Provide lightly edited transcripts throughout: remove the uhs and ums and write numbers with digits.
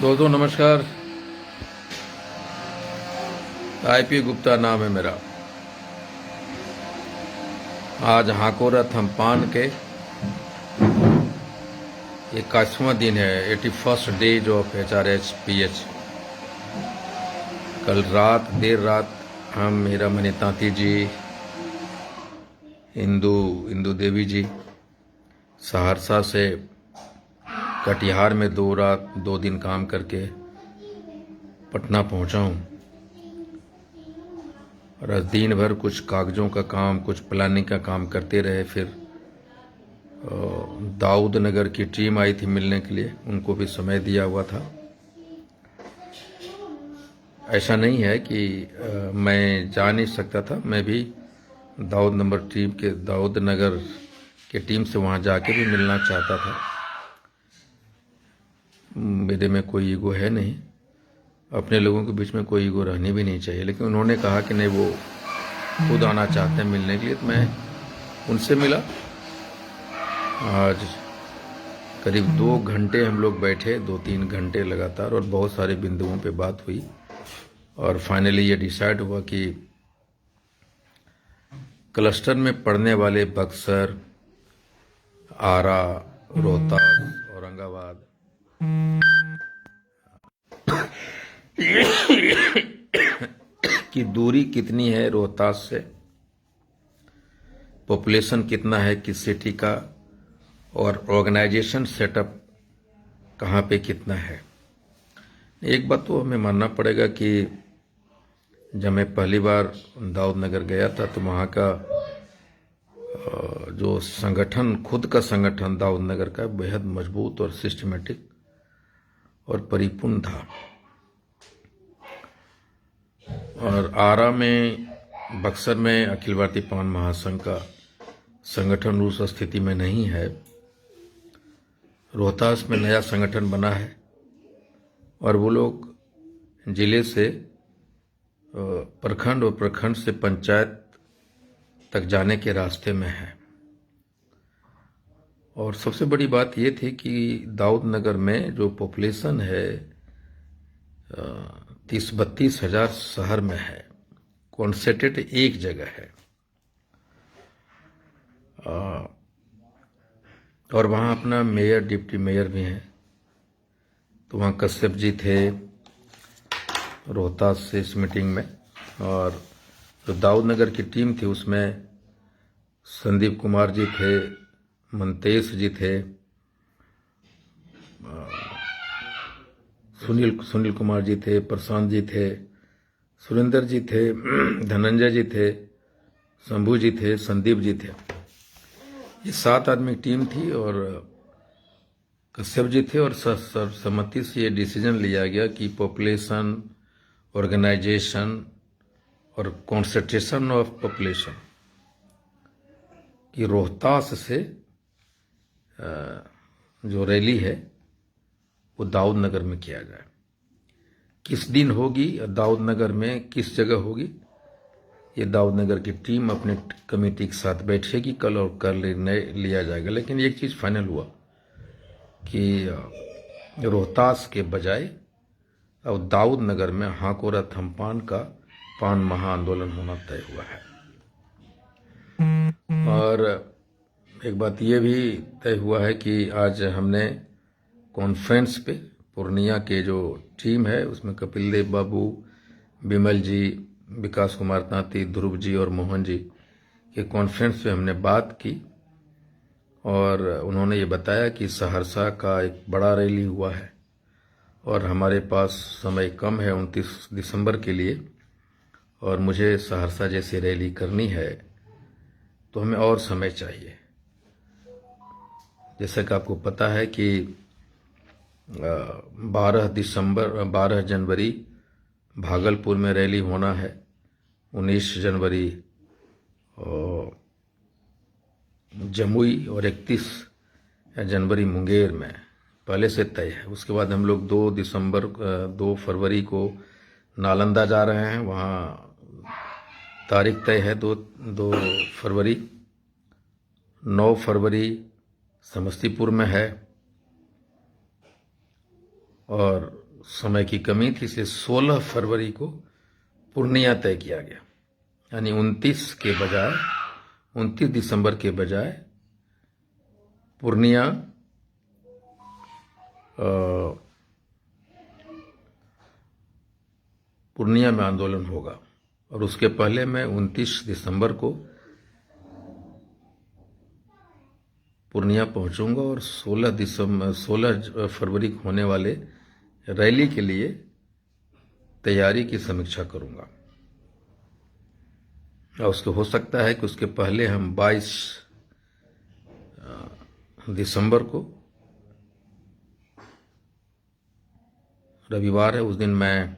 दोस्तों नमस्कार। आईपी गुप्ता नाम है मेरा। आज हाकोरथ हम पान के 21वां दिन है, 81st डेज ऑफ HRHPH। कल रात देर रात हम हीरामणि तांती जी, इंदू देवी जी सहरसा से कटिहार में 2 दिन काम करके पटना पहुंचा हूं। और आज दिन भर कुछ कागजों का काम, कुछ प्लानिंग का काम करते रहे। फिर दाऊद नगर की टीम आई थी मिलने के लिए, उनको भी समय दिया हुआ था। ऐसा नहीं है कि मैं जा नहीं सकता था, मैं भी दाऊद नगर के टीम से वहां जाके भी मिलना चाहता था। मेरे में कोई ईगो है नहीं, अपने लोगों के बीच में कोई ईगो रहनी भी नहीं चाहिए, लेकिन उन्होंने कहा कि नहीं, वो खुद आना चाहते हैं मिलने के लिए, तो मैं उनसे मिला। आज करीब 2 घंटे हम लोग बैठे, 2-3 घंटे लगातार, और बहुत सारे बिंदुओं पे बात हुई। और फाइनली ये डिसाइड हुआ कि क्लस्टर में पड़ने वाले बक्सर, आरा, रोहतास, औरंगाबाद की दूरी कितनी है रोहतास से, पॉपुलेशन कितना है किस सिटी का, और ऑर्गेनाइजेशन सेटअप कहाँ पे कितना है। एक बात तो हमें मानना पड़ेगा कि जब मैं पहली बार दाऊद नगर गया था तो वहाँ का जो संगठन, खुद का संगठन दाऊद नगर का बेहद मजबूत और सिस्टमेटिक और परिपूर्ण था। और आरा में, बक्सर में अखिल भारतीय पान महासंघ का संगठन उस स्थिति में नहीं है। रोहतास में नया संगठन बना है और वो लोग जिले से प्रखंड और प्रखंड से पंचायत तक जाने के रास्ते में है। और सबसे बड़ी बात ये थी कि दाऊद नगर में जो पॉपुलेशन है 30-32 हजार शहर में है, कॉन्सेंट्रेट एक जगह है। और वहाँ अपना मेयर, डिप्टी मेयर भी हैं। तो वहाँ कश्यप जी थे रोहतास से इस मीटिंग में, और जो दाऊद नगर की टीम थी उसमें संदीप कुमार जी थे, मंतेश जी थे, सुनील कुमार जी थे, प्रशांत जी थे, सुरेंद्र जी थे, धनंजय जी थे, शंभू जी थे, संदीप जी थे। ये 7 आदमी की टीम थी और कश्यप जी थे। और सर्वसम्मति से ये डिसीजन लिया गया कि पॉपुलेशन, ऑर्गेनाइजेशन और कॉन्सेंट्रेशन ऑफ पॉपुलेशन की रोहतास से जो रैली है वो दाऊद नगर में किया जाए। किस दिन होगी, दाऊद नगर में किस जगह होगी, ये दाऊद नगर की टीम अपने कमेटी के साथ बैठेगी कल, और कर निर्णय लिया जाएगा। लेकिन एक चीज फाइनल हुआ कि रोहतास के बजाय अब दाऊद नगर में हाकोरथ हम पान का पान महा आंदोलन होना तय हुआ है। और एक बात यह भी तय हुआ है कि आज हमने कॉन्फ्रेंस पे पूर्णिया के जो टीम है उसमें कपिल देव बाबू, विमल जी, विकास कुमार तांती, ध्रुव जी और मोहन जी के कॉन्फ्रेंस पे हमने बात की। और उन्होंने ये बताया कि सहरसा का एक बड़ा रैली हुआ है और हमारे पास समय कम है 29 दिसंबर के लिए, और मुझे सहरसा जैसी रैली करनी है तो हमें और समय चाहिए। जैसा कि आपको पता है कि 12 जनवरी भागलपुर में रैली होना है, 19 जनवरी जमुई और 31 जनवरी मुंगेर में पहले से तय है। उसके बाद हम लोग 2 फरवरी को नालंदा जा रहे हैं, वहाँ तारीख तय है 2 फरवरी। 9 फरवरी समस्तीपुर में है, और समय की कमी थी, इसलिए 16 फरवरी को पूर्णिया तय किया गया। यानी 29 दिसंबर के बजाय पूर्णिया में आंदोलन होगा। और उसके पहले मैं 29 दिसंबर को पूर्णिया पहुंचूंगा और 16 फरवरी को होने वाले रैली के लिए तैयारी की समीक्षा करूंगा। और उसको हो सकता है कि उसके पहले हम 22 दिसंबर को, रविवार है, उस दिन मैं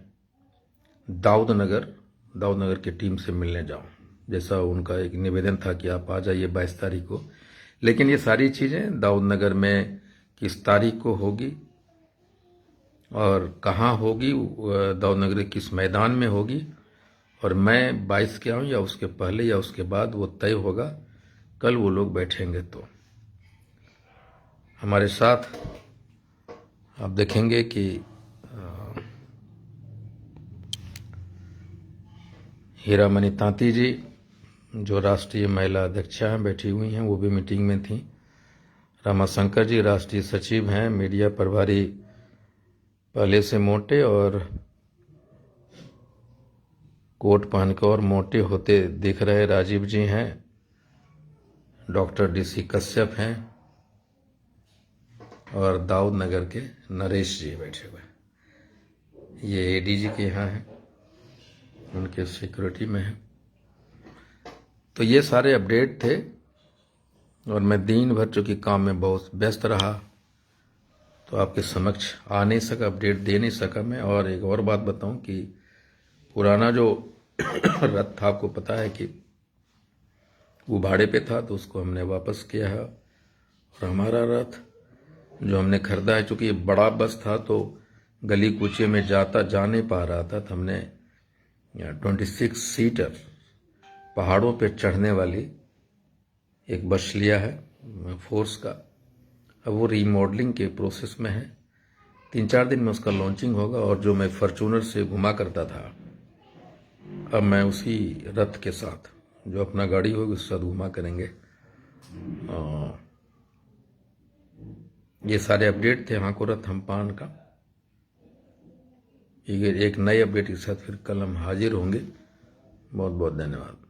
दाऊद नगर की टीम से मिलने जाऊं। जैसा उनका एक निवेदन था कि आप आ जाइए 22 तारीख को। लेकिन ये सारी चीज़ें दाऊद नगर में किस तारीख को होगी और कहाँ होगी, दाऊद नगर किस मैदान में होगी, और मैं 22 के आऊँ या उसके पहले या उसके बाद, वो तय होगा। कल वो लोग बैठेंगे तो हमारे साथ आप देखेंगे कि हीरामणि तांती जी, जो राष्ट्रीय महिला अध्यक्षा हैं, बैठी हुई हैं, वो भी मीटिंग में थी। रामाशंकर जी राष्ट्रीय सचिव हैं, मीडिया प्रभारी पहले से मोटे और कोट पहनकर और मोटे होते दिख रहे राजीव जी हैं। डॉक्टर DC कश्यप हैं और दाऊद नगर के नरेश जी बैठे हुए हैं। ये ADG के यहाँ हैं, उनके सिक्योरिटी में है। तो ये सारे अपडेट थे और मैं दिन भर चूंकि काम में बहुत व्यस्त रहा तो आपके समक्ष आ नहीं सका, अपडेट दे नहीं सका मैं। और एक और बात बताऊं कि पुराना जो रथ था, आपको पता है कि वो भाड़े पे था, तो उसको हमने वापस किया है। और हमारा रथ जो हमने खरीदा है, चूंकि ये बड़ा बस था तो गली कूचे में जा नहीं पा रहा था, तो हमने 26 सीटर पहाड़ों पे चढ़ने वाली एक बस लिया है फोर्स का। अब वो रीमॉडलिंग के प्रोसेस में है, 3-4 दिन में उसका लॉन्चिंग होगा। और जो मैं फॉर्च्यूनर से घुमा करता था, अब मैं उसी रथ के साथ, जो अपना गाड़ी होगी, उसके साथ घुमा करेंगे। ये सारे अपडेट थे हाकोरथ हमपान का। एक नए अपडेट के साथ फिर कल हम हाजिर होंगे। बहुत बहुत धन्यवाद।